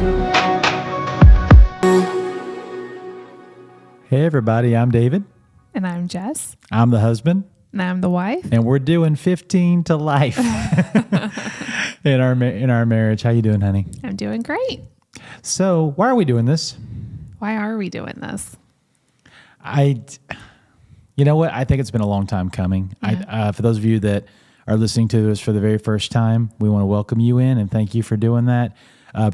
Hey everybody, I'm David. And I'm Jess. I'm the husband. And I'm the wife. And we're doing 15 to life in our marriage. How you doing, honey? I'm doing great. So why are we doing this? Why are we doing this? You know what? I think it's been a long time coming. Yeah. For those of you that are listening to this for the very first time, we want to welcome you in and thank you for doing that.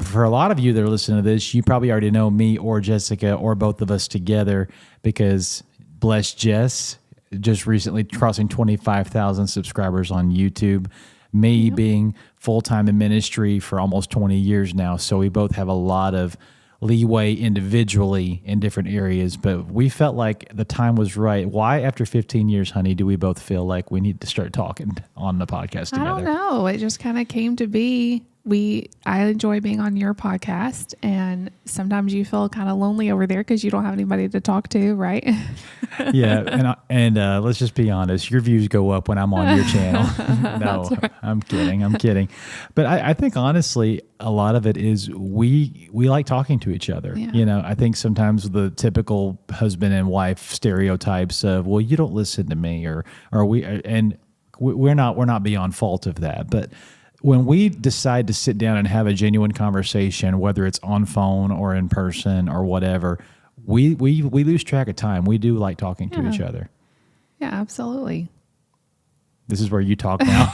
For a lot of you that are listening to this, you probably already know me or Jessica or both of us together because bless Jess, just recently crossing 25,000 subscribers on YouTube. Me being full-time in ministry for almost 20 years now. So we both have a lot of leeway individually in different areas, but we felt like the time was right. Why, after 15 years, honey, do we both feel like we need to start talking on the podcast together? I don't know. It just kind of came to be. I enjoy being on your podcast, and sometimes you feel kind of lonely over there because you don't have anybody to talk to, right? Yeah, and let's just be honest. Your views go up when I'm on your channel. No, right. I'm kidding. But I think honestly, a lot of it is we like talking to each other. Yeah. You know, I think sometimes the typical husband and wife stereotypes of, well, you don't listen to me, or we're not beyond fault of that, but when we decide to sit down and have a genuine conversation, whether it's on phone or in person or whatever, we lose track of time. We do like talking to each other. Yeah, absolutely. This is where you talk now.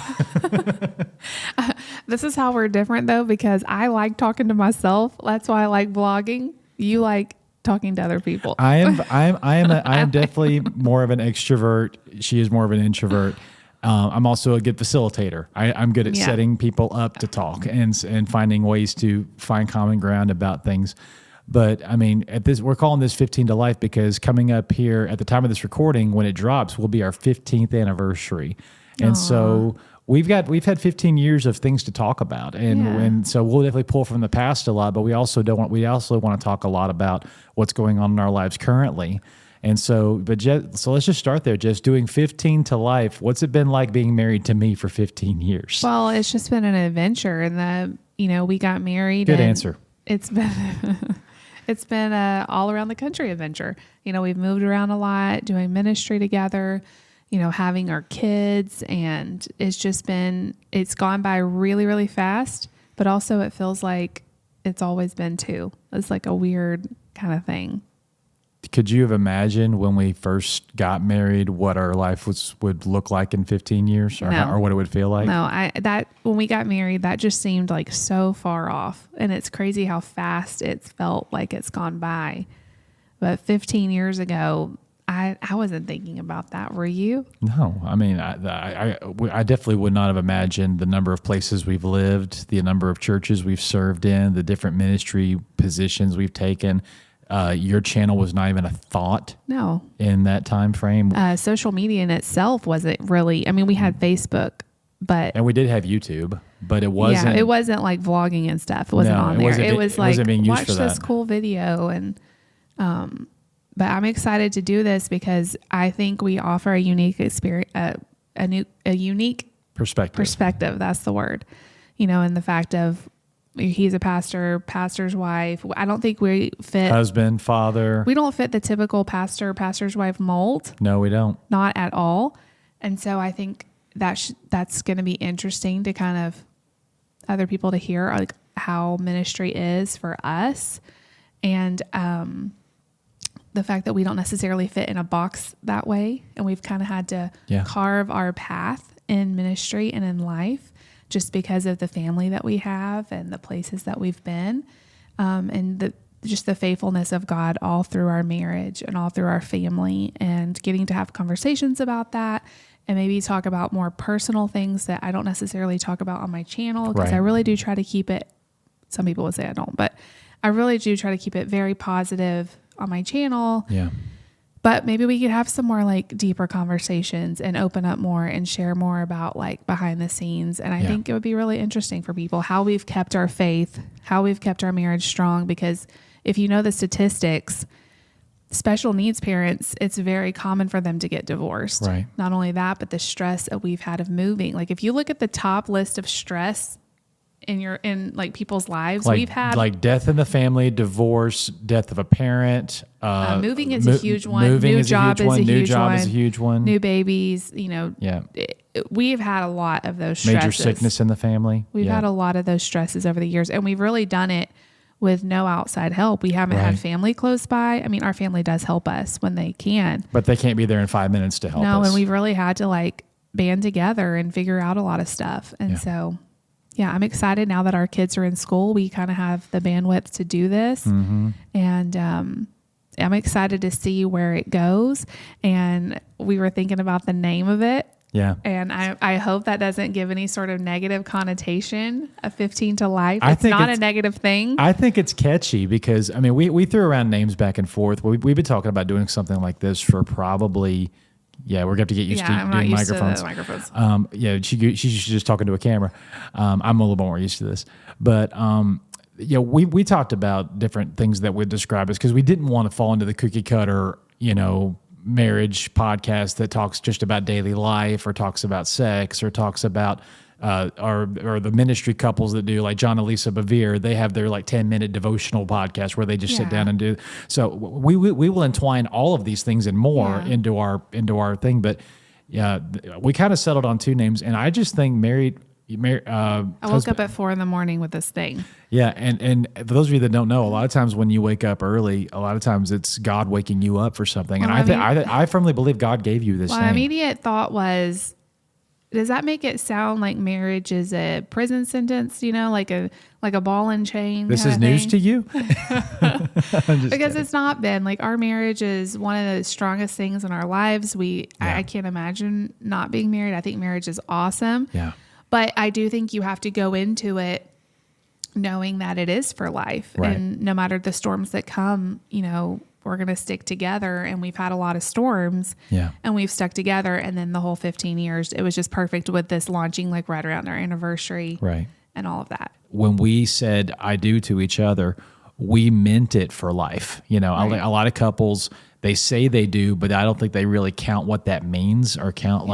This is how we're different though, because I like talking to myself. That's why I like vlogging. You like talking to other people. I am definitely more of an extrovert. She is more of an introvert. I'm also a good facilitator. I'm good at setting people up to talk and finding ways to find common ground about things. But I mean, we're calling this 15 to life because coming up here at the time of this recording, when it drops, will be our 15th anniversary. And so we've had 15 years of things to talk about. And so we'll definitely pull from the past a lot, but we also want to talk a lot about what's going on in our lives currently. And so, so let's just start there. Just doing 15 to life. What's it been like being married to me for 15 years? Well, it's just been an adventure, and we got married. Good answer. It's been a all around the country adventure. We've moved around a lot, doing ministry together, having our kids, and it's gone by really, really fast, but also it feels like it's always been too. It's like a weird kind of thing. Could you have imagined when we first got married what our life would look like in 15 years or what it would feel like? No, when we got married, that just seemed like so far off, and it's crazy how fast it's felt like it's gone by. But 15 years ago, I wasn't thinking about that. Were you? No, I mean, I definitely would not have imagined the number of places we've lived, the number of churches we've served in, the different ministry positions we've taken. Your channel was not even a thought. No. In that time frame. Social media in itself wasn't really. I mean, we had Facebook, and we did have YouTube, but it wasn't. Yeah, it wasn't like vlogging and stuff. It wasn't on there. It was like, watch this cool video, and but I'm excited to do this because I think we offer a unique experience, a unique perspective. That's the word. In the fact of. He's a pastor's wife. I don't think we fit husband, father. We don't fit the typical pastor's wife mold. No, we don't. Not at all. And so I think that's going to be interesting to kind of other people to hear like how ministry is for us, and the fact that we don't necessarily fit in a box that way, and we've kind of had to carve our path in ministry and in life. Just because of the family that we have and the places that we've been, and the faithfulness of God all through our marriage and all through our family, and getting to have conversations about that and maybe talk about more personal things that I don't necessarily talk about on my channel, because I really do try to keep it. Some people would say I don't, but I really do try to keep it very positive on my channel. Yeah. But maybe we could have some more like deeper conversations and open up more and share more about like behind the scenes. And I think it would be really interesting for people how we've kept our faith, how we've kept our marriage strong. Because if you know the statistics, special needs parents, it's very common for them to get divorced. Right. Not only that, but the stress that we've had of moving. Like if you look at the top list of stress in like people's lives. Like, We've had like death in the family, divorce, death of a parent. Moving is a huge one. Moving New is job a huge one. is a New huge job one. is a huge one. New babies, Yeah. We've had a lot of those stresses. Major sickness in the family. We've had a lot of those stresses over the years, and we've really done it with no outside help. We haven't had family close by. I mean, our family does help us when they can, but they can't be there in 5 minutes to help us. No, and we've really had to like band together and figure out a lot of stuff. And so, yeah, I'm excited now that our kids are in school. We kind of have the bandwidth to do this. Mm-hmm. And I'm excited to see where it goes. And we were thinking about the name of it. Yeah. And I hope that doesn't give any sort of negative connotation of 15 to life. I it's think not a negative thing. I think it's catchy because, I mean, we threw around names back and forth. We've been talking about doing something like this for probably, we're going to have to get used to I'm doing not used microphones. to the microphones. She's just talking to a camera. I'm a little more used to this. But, we talked about different things that we'd describe as, because we didn't want to fall into the cookie cutter, marriage podcast that talks just about daily life or talks about sex or talks about or the ministry couples that do, like John and Lisa Bevere. They have their like 10-minute devotional podcast where they just sit down and do. So we will entwine all of these things and more into our thing. But we kind of settled on two names, and I just think married. I woke up at 4 a.m. with this thing. Yeah, and for those of you that don't know, a lot of times when you wake up early, a lot of times it's God waking you up for something. Well, and I firmly believe God gave you this name. My immediate thought was, does that make it sound like marriage is a prison sentence? Like a ball and chain? This is news to you? Because it's not been. Like, our marriage is one of the strongest things in our lives. I can't imagine not being married. I think marriage is awesome. Yeah. But I do think you have to go into it knowing that it is for life. Right. And no matter the storms that come, we're going to stick together. And we've had a lot of storms. Yeah. And we've stuck together. And then the whole 15 years, it was just perfect with this launching like right around our anniversary. Right. And all of that. When we said I do to each other, we meant it for life. A lot of couples, they say they do, but I don't think they really count what that means or count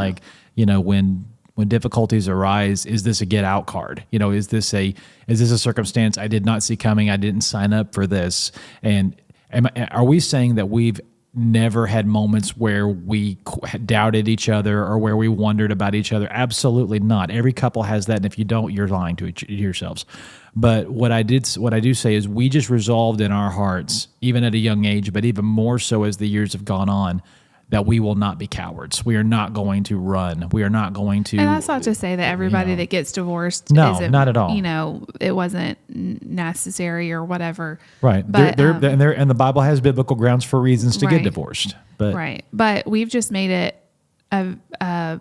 when difficulties arise, is this a get out card? Is this a circumstance I did not see coming? I didn't sign up for this. And are we saying that we've never had moments where we doubted each other or where we wondered about each other? Absolutely not. Every couple has that. And if you don't, you're lying to yourselves. But what I do say is we just resolved in our hearts, even at a young age, but even more so as the years have gone on, that we will not be cowards. We are not going to run. We are not going to. And that's not to say that everybody that gets divorced, isn't, not at all. It wasn't necessary or whatever. Right. But, and the Bible has biblical grounds for reasons to get divorced. But right. But we've just made it a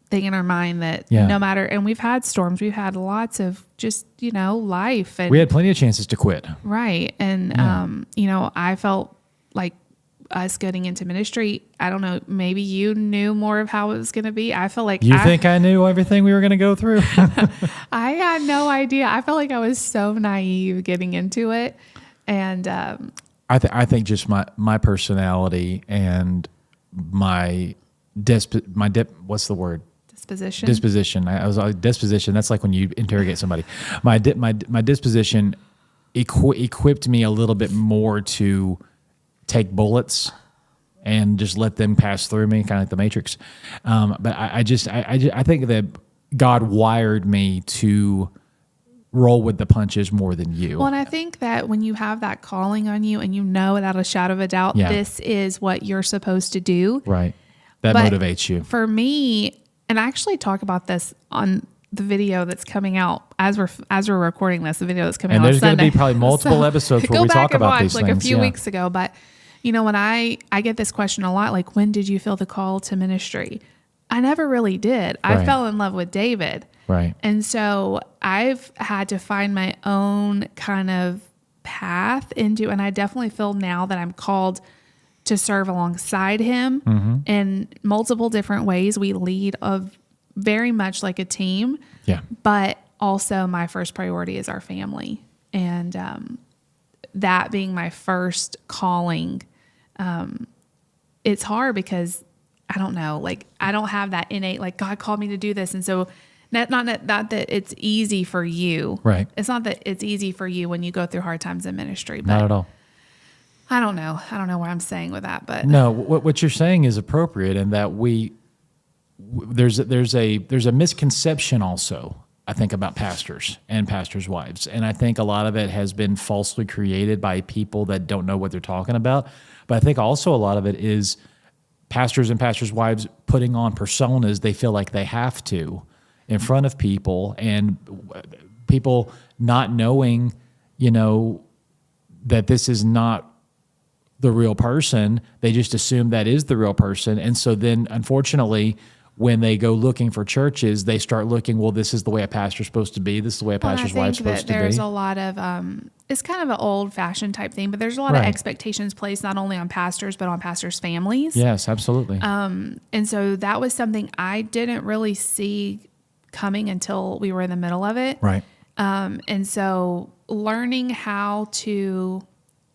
thing in our mind that no matter, and we've had storms, we've had lots of just, life. And we had plenty of chances to quit. Right. And, I felt like us getting into ministry, I don't know, maybe you knew more of how it was going to be. I felt like you think I knew everything we were going to go through. I had no idea. I felt like I was so naive getting into it. And, I think just my personality and my what's the word? Disposition. I was disposition. That's like when you interrogate somebody. My disposition equipped me a little bit more to take bullets and just let them pass through me, kind of like the Matrix. But I think that God wired me to roll with the punches more than you. Well, and I think that when you have that calling on you and you know without a shadow of a doubt, this is what you're supposed to do. Right. That motivates you. For me, and I actually talk about this on the video that's coming out as we're recording this, the video that's coming out on Sunday. And there's going to be probably multiple episodes where we talk about these things. Like a few weeks ago, but when I get this question a lot, like, when did you feel the call to ministry? I never really did. I fell in love with David. Right. And so I've had to find my own kind of path into, and I definitely feel now that I'm called to serve alongside him in multiple different ways. We lead very much like a team. Yeah. But also my first priority is our family. And that being my first calling, it's hard because I don't know, like, I don't have that innate, like, God called me to do this. And so Not that it's easy for you. Right. It's not that it's easy for you when you go through hard times in ministry. But Not at all. I don't know. I don't know where I'm saying with that, but No, what you're saying is appropriate, in that there's a misconception also, I think, about pastors and pastors' wives, and I think a lot of it has been falsely created by people that don't know what they're talking about. But I think also a lot of it is pastors and pastors' wives putting on personas they feel like they have to in front of people, and people not knowing, that this is not the real person. They just assume that is the real person. And so then, unfortunately, when they go looking for churches, they start looking, well, this is the way a pastor's supposed to be. This is the way a pastor's wife's supposed to be. There's a lot of, it's kind of an old fashioned type thing, but there's a lot of expectations placed not only on pastors, but on pastors' families. Yes, absolutely. And so that was something I didn't really see coming until we were in the middle of it. Right. And so learning how to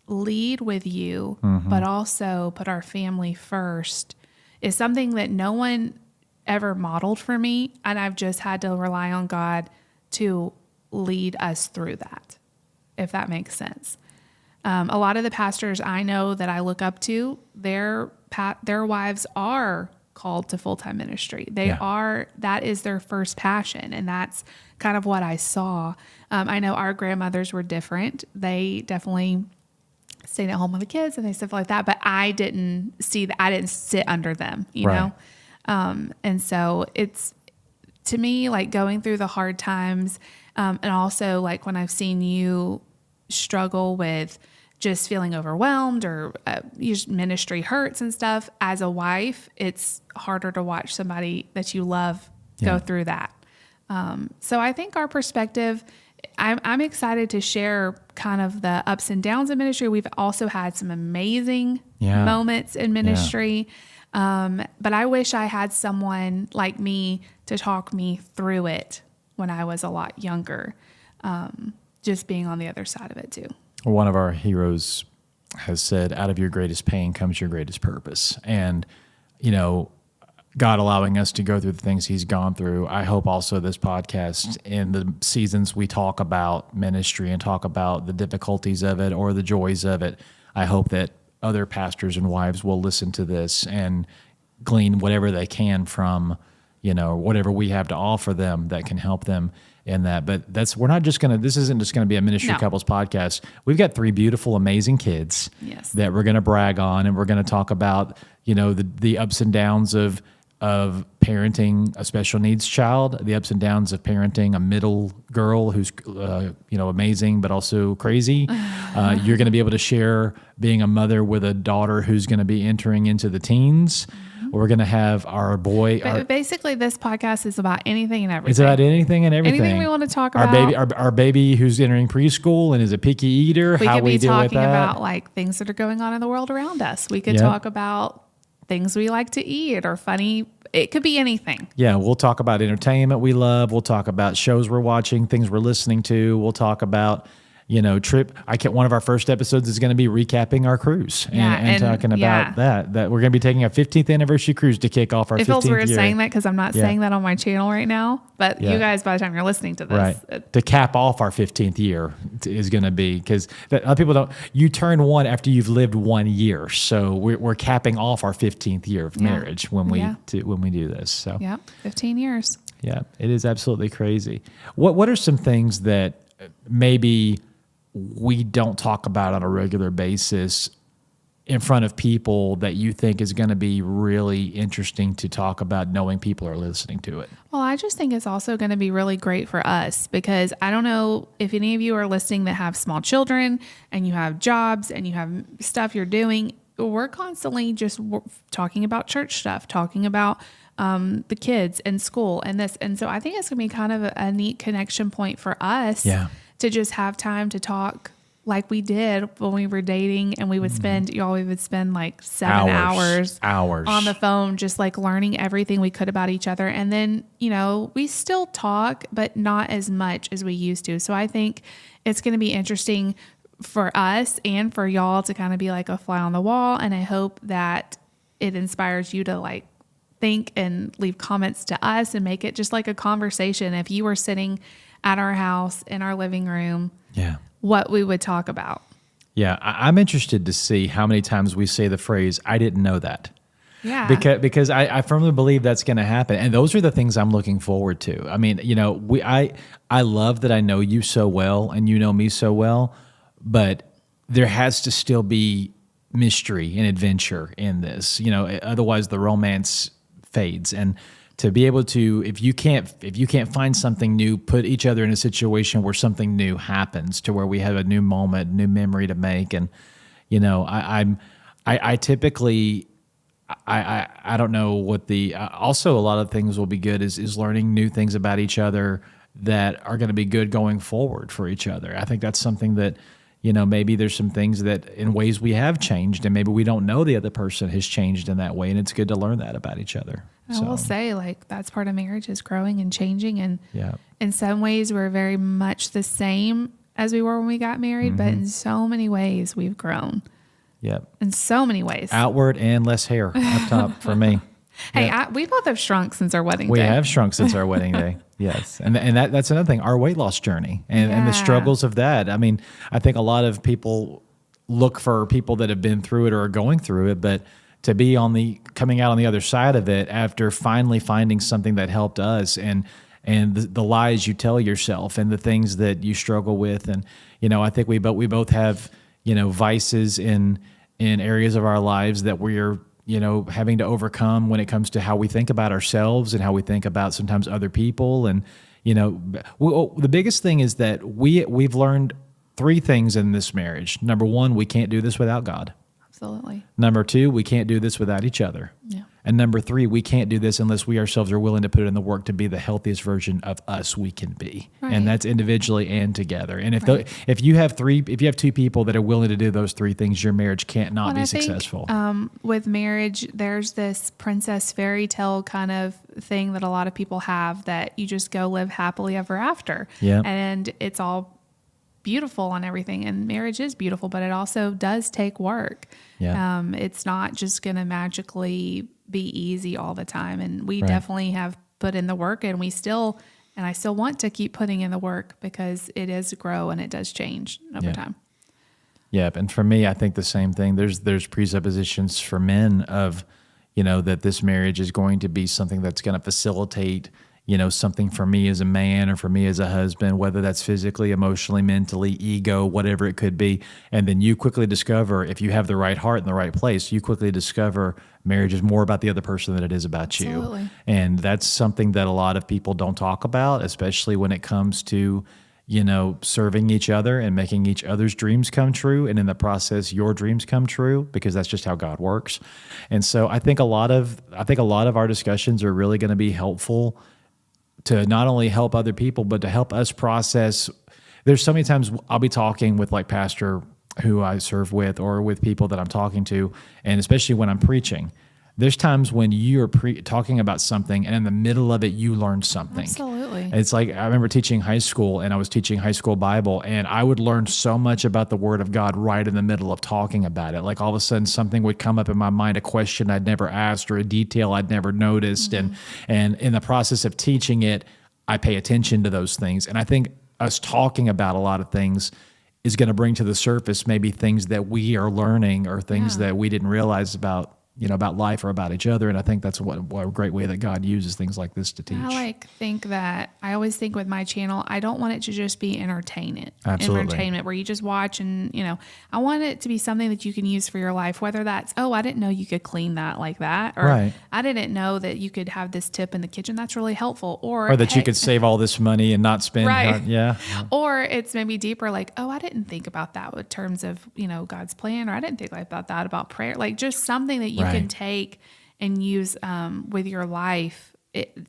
lead with you, but also put our family first is something that no one ever modeled for me. And I've just had to rely on God to lead us through that, if that makes sense. A lot of the pastors I know that I look up to, their wives are called to full-time ministry. That is their first passion. And that's kind of what I saw. I know our grandmothers were different. They definitely stayed at home with the kids and stuff like that. But I didn't see that. I didn't sit under them, you know? And so it's, to me, like going through the hard times, and also like when I've seen you struggle with just feeling overwhelmed or your ministry hurts and stuff, as a wife, it's harder to watch somebody that you love go through that. So I think our perspective, I'm excited to share kind of the ups and downs of ministry. We've also had some amazing moments in ministry. But I wish I had someone like me to talk me through it when I was a lot younger, just being on the other side of it too. One of our heroes has said, out of your greatest pain comes your greatest purpose. And, God allowing us to go through the things he's gone through. I hope also this podcast, in the seasons we talk about ministry and talk about the difficulties of it or the joys of it, I hope that other pastors and wives will listen to this and glean whatever they can from, whatever we have to offer them that can help them in that. But this isn't just going to be a ministry couples podcast. We've got 3 beautiful, amazing kids that we're going to brag on, and we're going to talk about, the ups and downs of parenting a special needs child, the ups and downs of parenting a middle girl who's, amazing, but also crazy. You're going to be able to share being a mother with a daughter who's going to be entering into the teens. We're going to have our boy. Basically, this podcast is about anything and everything. It's about anything and everything. Anything we want to talk about. Our baby who's entering preschool and is a picky eater. We could be talking about like things that are going on in the world around us. We could talk about things we like to eat or funny. It could be anything. Yeah, we'll talk about entertainment we love. We'll talk about shows we're watching, things we're listening to. We'll talk about, trip. One of our first episodes is going to be recapping our cruise and talking about that we're going to be taking a 15th anniversary cruise to kick off our 15th year. It feels weird saying that because I'm not saying that on my channel right now, but you guys, by the time you're listening to this. Right. To cap off our 15th year is going to be, because other people you turn one after you've lived 1 year. So we're capping off our 15th year of marriage when we do this. So 15 years. Yeah, it is absolutely crazy. What are some things that maybe we don't talk about on a regular basis in front of people that you think is going to be really interesting to talk about, knowing people are listening to it? Well, I just think it's also going to be really great for us, because I don't know if any of you are listening that have small children and you have jobs and you have stuff you're doing. We're constantly just talking about church stuff, talking about the kids and school and this. And so I think it's going to be kind of a neat connection point for us to just have time to talk like we did when we were dating, and we would spend like 7 hours on the phone, just like learning everything we could about each other. And then, we still talk, but not as much as we used to. So I think it's going to be interesting for us and for y'all to kind of be like a fly on the wall. And I hope that it inspires you to like think and leave comments to us and make it just like a conversation. If you were sitting at our house in our living room, what we would talk about. Yeah, I'm interested to see how many times we say the phrase, I didn't know that. Yeah. Because I firmly believe that's going to happen. And those are the things I'm looking forward to. I mean, you know, I love that I know you so well and you know me so well, but there has to still be mystery and adventure in this, you know, otherwise the romance fades. And to be able to, if you can't find something new, put each other in a situation where something new happens, to where we have a new moment, new memory to make. And, you know, I typically, I don't know what the, also a lot of things will be good is learning new things about each other that are going to be good going forward for each other. I think that's something that, you know, maybe there's some things that in ways we have changed and maybe we don't know the other person has changed in that way. And it's good to learn that about each other. I will say, like, that's part of marriage, is growing and changing. And in some ways we're very much the same as we were when we got married, but in so many ways we've grown. Yep. In so many ways. Outward and less hair up top for me. Hey, we both have shrunk since our wedding day. We have shrunk since our wedding day. Yes. And that's another thing, our weight loss journey and the struggles of that. I mean, I think a lot of people look for people that have been through it or are going through it, but to be coming out on the other side of it after finally finding something that helped us and the lies you tell yourself and the things that you struggle with. And, you know, I think we both have, you know, vices in areas of our lives that we're, you know, having to overcome when it comes to how we think about ourselves and how we think about sometimes other people. And, you know, the biggest thing is that we've learned 3 things in this marriage. Number 1, we can't do this without God. Absolutely. Number 2, we can't do this without each other. Yeah. And number 3, we can't do this unless we ourselves are willing to put in the work to be the healthiest version of us we can be. Right. And that's individually and together. And if you have 2 people that are willing to do those 3 things, your marriage can't not be successful. With marriage, there's this princess fairy tale kind of thing that a lot of people have, that you just go live happily ever after. Yeah. And it's all beautiful and everything. And marriage is beautiful, but it also does take work. Yeah. It's not just going to magically be easy all the time. And we definitely have put in the work, and I still want to keep putting in the work, because it is grow and it does change over time. Yeah. And for me, I think the same thing. There's presuppositions for men of, you know, that this marriage is going to be something that's going to facilitate, you know, something for me as a man or for me as a husband, whether that's physically, emotionally, mentally, ego, whatever it could be. And then you quickly discover, if you have the right heart in the right place, you quickly discover marriage is more about the other person than it is about Absolutely. you. And that's something that a lot of people don't talk about, especially when it comes to, you know, serving each other and making each other's dreams come true. And in the process, your dreams come true, because that's just how God works. And so I think a lot of our discussions are really going to be helpful to not only help other people, but to help us process. There's so many times I'll be talking with, like, pastor who I serve with, or with people that I'm talking to, and especially when I'm preaching, there's times when you're talking about something and in the middle of it, you learn something. Absolutely. It's like, I remember teaching high school, and I was teaching high school Bible, and I would learn so much about the Word of God right in the middle of talking about it. Like, all of a sudden something would come up in my mind, a question I'd never asked or a detail I'd never noticed. And in the process of teaching it, I pay attention to those things. And I think us talking about a lot of things is going to bring to the surface maybe things that we are learning, or things that we didn't realize about, you know, about life or about each other. And I think that's what a great way that God uses things like this to teach. I always think with my channel, I don't want it to just be entertainment where you just watch and, you know, I want it to be something that you can use for your life, whether that's, oh, I didn't know you could clean that like that. Or I didn't know that you could have this tip in the kitchen. That's really helpful. Or that you could save all this money and not spend. Or it's maybe deeper, like, oh, I didn't think about that in terms of, you know, God's plan, or I didn't think about that about prayer. Like, just something that you can take and use with your life.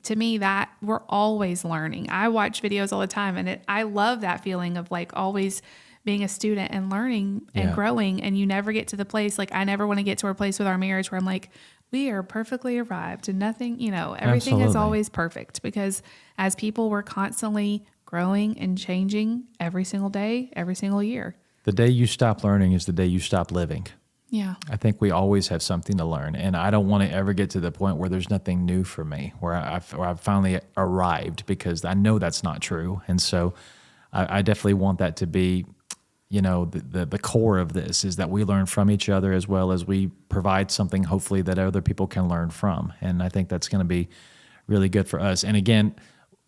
To me, that we're always learning. I watch videos all the time, and I love that feeling of, like, always being a student and learning and growing. And you never get to the place, like, I never want to get to a place with our marriage where I'm like, we are perfectly arrived and nothing, you know, everything is always perfect, because as people, we're constantly growing and changing every single day, every single year. The day you stop learning is the day you stop living. Yeah. I think we always have something to learn, and I don't want to ever get to the point where there's nothing new for me, where I've finally arrived, because I know that's not true. And so I definitely want that to be, the core of this, is that we learn from each other as well as we provide something, hopefully, that other people can learn from. And I think that's going to be really good for us. And again,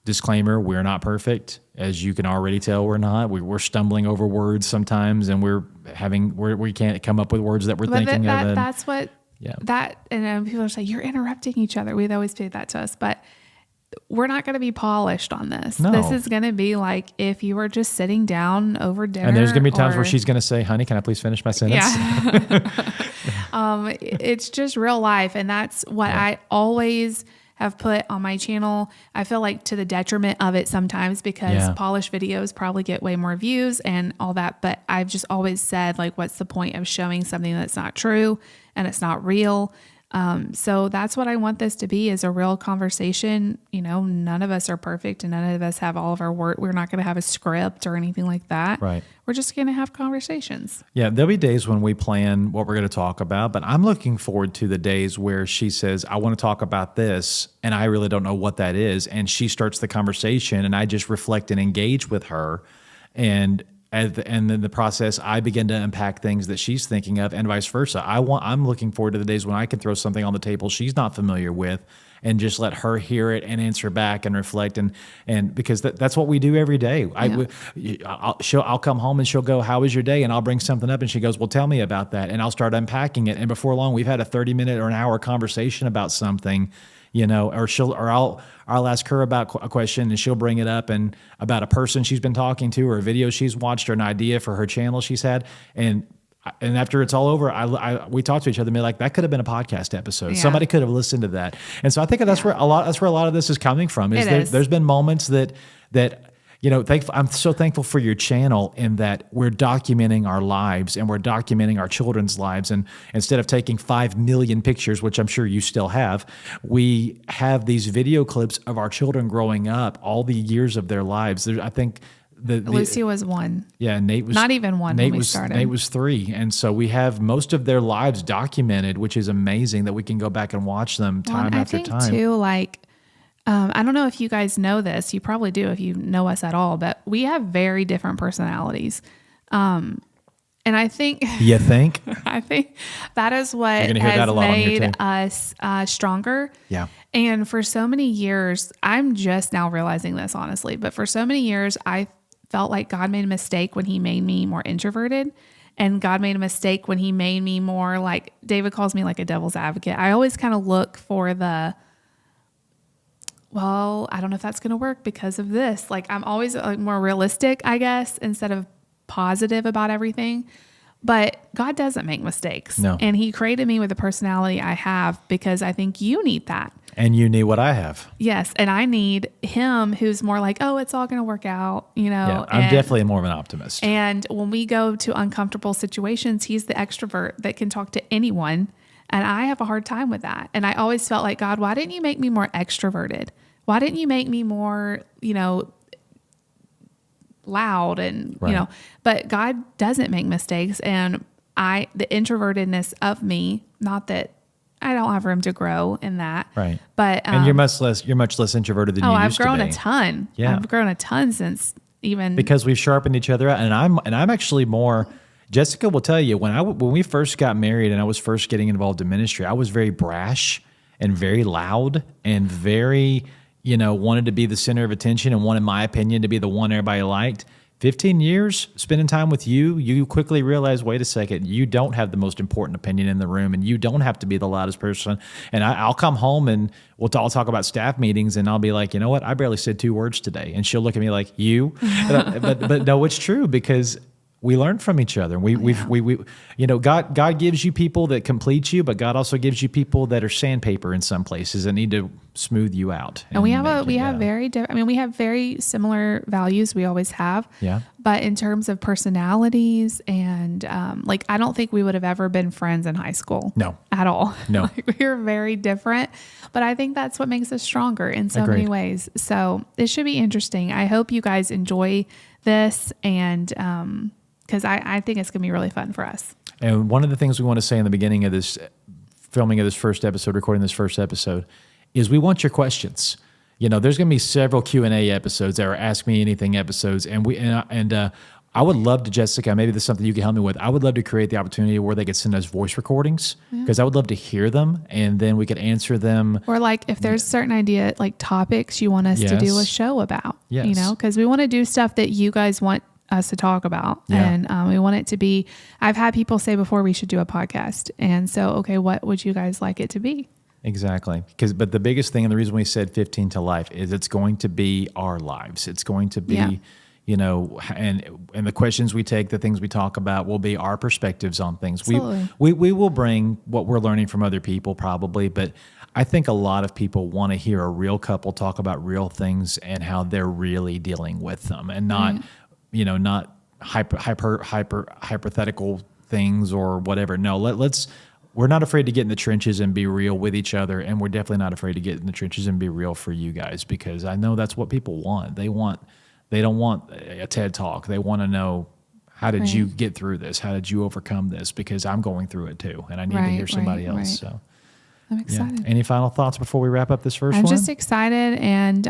disclaimer, we're not perfect. As you can already tell, we're not. We're stumbling over words sometimes, and we can't come up with words that we're thinking of. And that's what, and people are saying, you're interrupting each other. We'd always say that to us, but we're not going to be polished on this. No. This is going to be like if you were just sitting down over dinner. And there's going to be times where she's going to say, honey, can I please finish my sentence? Yeah. It's just real life. And that's what I always have put on my channel. I feel like to the detriment of it sometimes, because polished videos probably get way more views and all that. But I've just always said, like, what's the point of showing something that's not true and it's not real? So that's what I want this to be, is a real conversation. None of us are perfect, and none of us have all of our work. We're not going to have a script or anything like that. Right. We're just going to have conversations. Yeah. There'll be days when we plan what we're going to talk about, but I'm looking forward to the days where she says, I want to talk about this, and I really don't know what that is. And she starts the conversation, and I just reflect and engage with her. And then the process, I begin to unpack things that she's thinking of, and vice versa. I'm looking forward to the days when I can throw something on the table she's not familiar with, and just let her hear it and answer back and reflect. And because that's what we do every day. I'll come home and she'll go, how was your day? And I'll bring something up, and she goes, well, tell me about that. And I'll start unpacking it. And before long, we've had a 30-minute or an hour conversation about something, I'll ask her about a question, and she'll bring it up, and about a person she's been talking to, or a video she's watched, or an idea for her channel she's had. And after it's all over, we talk to each other and be like, that could have been a podcast episode. Yeah. Somebody could have listened to that. And so I think that's where a lot of this is coming from. There's been moments that I'm so thankful for your channel, in that we're documenting our lives, and we're documenting our children's lives. And instead of taking 5 million pictures, which I'm sure you still have, we have these video clips of our children growing up, all the years of their lives. I think Lucy was 1. Yeah, Nate was not even 1 when we started. Nate was 3. And so we have most of their lives documented, which is amazing that we can go back and watch them time after time. I think too, like, I don't know if you guys know this. You probably do if you know us at all, but we have very different personalities. And I think... You think? I think that is what has made us stronger. Yeah. And for so many years, I'm just now realizing this, honestly, but for so many years, I felt like God made a mistake when he made me more introverted. And God made a mistake when he made me more, like, David calls me like a devil's advocate. I always kind of look for well, I don't know if that's going to work because of this. Like, I'm always more realistic, I guess, instead of positive about everything. But God doesn't make mistakes. No. And he created me with the personality I have, because I think you need that. And you need what I have. Yes. And I need him who's more like, oh, it's all going to work out, Yeah, I'm definitely more of an optimist. And when we go to uncomfortable situations, he's the extrovert that can talk to anyone. And I have a hard time with that. And I always felt like, God, why didn't you make me more extroverted? Why didn't you make me more, loud and, right. But God doesn't make mistakes. And the introvertedness of me, not that I don't have room to grow in that. Right. But, and you're much less introverted than you used to be. I've grown a ton. Yeah. I've grown a ton since even. Because we've sharpened each other out. And I'm actually more, Jessica will tell you, when we first got married and I was first getting involved in ministry, I was very brash and very loud and very, wanted to be the center of attention and wanted my opinion to be the one everybody liked. 15 years spending time with you quickly realize, wait a second, you don't have the most important opinion in the room, and you don't have to be the loudest person. And I'll come home and I'll talk about staff meetings, and I'll be like, you know what? I barely said 2 words today. And she'll look at me like, you? but no, it's true, because we learn from each other. God gives you people that complete you, but God also gives you people that are sandpaper in some places that need to smooth you out. And we have very similar values. We always have. Yeah. But in terms of personalities and I don't think we would have ever been friends in high school. No. At all. No. We were very different, but I think that's what makes us stronger in so many ways. So it should be interesting. I hope you guys enjoy this, and because I think it's going to be really fun for us. And one of the things we want to say in the beginning of this filming of this first episode, recording this first episode, is we want your questions. You know, there's going to be several Q&A episodes that are Ask Me Anything episodes, and I would love to, Jessica, maybe this is something you can help me with. I would love to create the opportunity where they could send us voice recordings, because I would love to hear them, and then we could answer them. Or like if there's certain idea, like topics you want us to do a show about, you know, because we want to do stuff that you guys want us to talk about. And we want it to be, I've had people say before we should do a podcast. And so, okay, what would you guys like it to be? Exactly. But the biggest thing, and the reason we said 15 to life, is it's going to be our lives. It's going to be, you know, and the questions we take, the things we talk about will be our perspectives on things. Absolutely. We will bring what we're learning from other people probably, but I think a lot of people want to hear a real couple talk about real things and how they're really dealing with them, and not, you know, not hypothetical things or whatever. No, we're not afraid to get in the trenches and be real with each other, and we're definitely not afraid to get in the trenches and be real for you guys, because I know that's what people want. They don't want a TED Talk. They want to know, how did you get through this? How did you overcome this? Because I'm going through it too, and I need to hear somebody else. So I'm excited. Any final thoughts before we wrap up this first one? I'm just excited, and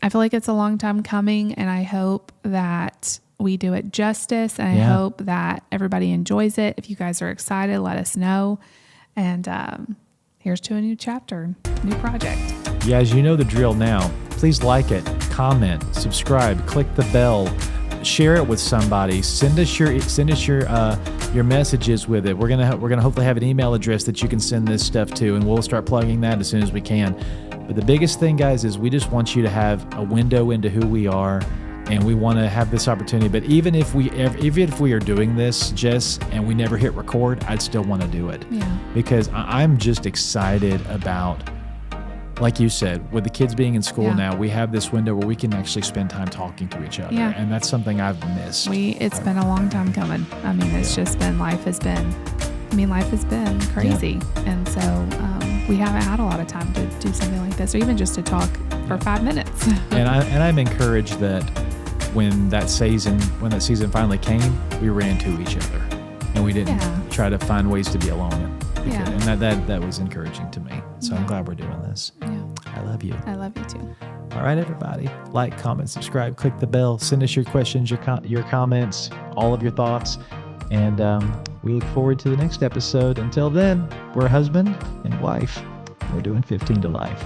I feel like it's a long time coming, and I hope that we do it justice, and I hope that everybody enjoys it. If you guys are excited, let us know. And here's to a new chapter, new project. Yeah, as you know the drill now. Please like it, comment, subscribe, click the bell, share it with somebody. Send us your messages with it. We're gonna hopefully have an email address that you can send this stuff to, and we'll start plugging that as soon as we can. But the biggest thing, guys, is we just want you to have a window into who we are, and we want to have this opportunity. But even if we are doing this, Jess, and we never hit record, I'd still want to do it. Yeah. Because I'm just excited about, like you said, with the kids being in school now, we have this window where we can actually spend time talking to each other. And that's something I've missed. It's been a long time coming. I mean, it's just been, life has been crazy. And so we haven't had a lot of time to do something like this, or even just to talk for 5 minutes. and I'm encouraged that when that season finally came, we ran to each other, and we didn't try to find ways to be alone. And that was encouraging to me. So I'm glad we're doing this. Yeah. I love you. I love you too. All right, everybody. Like, comment, subscribe, click the bell. Send us your questions, your comments, all of your thoughts. And we look forward to the next episode. Until then, we're husband and wife. We're doing 15 to life.